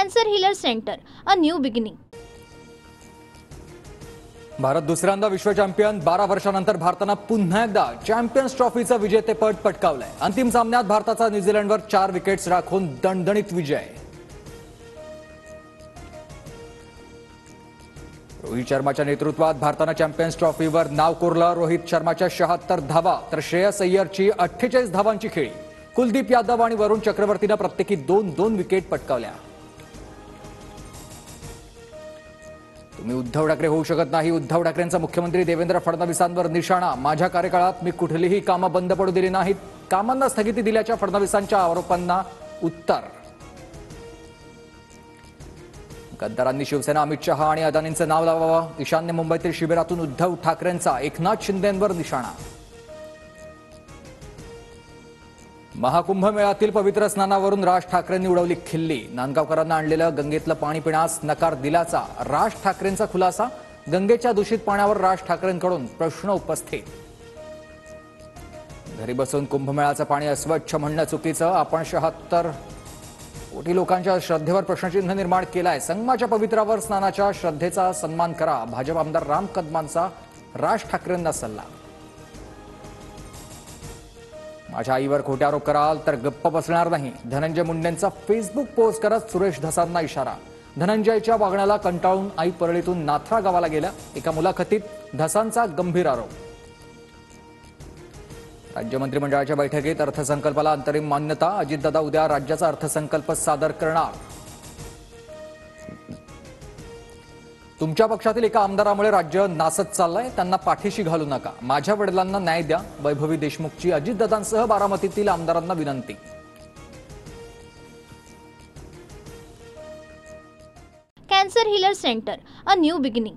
Cancer healer centre, a new beginning. Bharat दुसऱ्यांदा विश्व champion. 12 वर्षांनंतर भारतानं पुन्हा एकदा चॅम्पियन्स ट्रॉफीचं विजेतेपद पटकावलंय. अंतिम सामन्यात भारताचा न्यूझीलंडवर 4 विकेट्स राखून दणदणीत विजय. रोहित शर्माच्या नेतृत्वात भारतानं चॅम्पियन्स ट्रॉफीवर नाव कोरलं. रोहित शर्माच्या 76 धावा तर श्रेयस अय्यरची 48 धावांची खेळी. कुलदीप यादव आणि वरुण चक्रवर्तीनं प्रत्येकी 2-2 विकेट पटकावल्या. तुम्ही उद्धव ठाकरे होऊ शकत नाही. उद्धव ठाकरेंचा मुख्यमंत्री देवेंद्र फडणवीसांवर निशाणा. माझ्या कार्यकाळात मी कुठलीही कामं बंद पडू दिली नाहीत. कामांना स्थगिती दिल्याच्या फडणवीसांच्या आरोपांना उत्तर. गद्दारांनी शिवसेना अमित शहा आणि अदानींचं नाव लावावं. ईशान्य मुंबईतील शिबिरातून उद्धव ठाकरेंचा एकनाथ शिंदेंवर निशाणा. महाकुंभ मेळ्यातील पवित्र स्नानावरून राज ठाकरेंनी उडवली खिल्ली. नांदगावकरांना आणलेलं गंगेतलं पाणी पिण्यास नकार दिल्याचा राज ठाकरेंचा खुलासा. गंगेच्या दूषित पाण्यावर राज ठाकरेंकडून प्रश्न उपस्थित. घरी बसून कुंभमेळ्याचं पाणी अस्वच्छ म्हणणं चुकीचं. आपण 76 कोटी लोकांच्या श्रद्धेवर प्रश्नचिन्ह निर्माण केलाय. संगमाच्या पवित्रावर स्नानाच्या श्रद्धेचा सन्मान करा. भाजप आमदार राम कदमांचा राज ठाकरेंना सल्ला. माझ्या आईवर खोटे आरोप कराल तर गप्प बसणार नाही. धनंजय मुंडेंचा फेसबुक पोस्ट करत सुरेश धसांना इशारा. धनंजयच्या वागण्याला कंटाळून आई परळीतून नाथरा गावाला गेल्या. एका मुलाखतीत धसांचा गंभीर आरोप. राज्य मंत्रिमंडळाच्या बैठकीत अर्थसंकल्पाला अंतरिम मान्यता. अजितदादा उद्या राज्याचा अर्थसंकल्प सादर करणार. तुमच्या पक्षातील एका आमदारामुळे राज्य नासत चाललंय. त्यांना पाठीशी घालू नका. माझ्या वडिलांना न्याय द्या. वैभवी देशमुखची अजितदादांसह बारामतीतील आमदारांना विनंती. Cancer healer centre, a new beginning.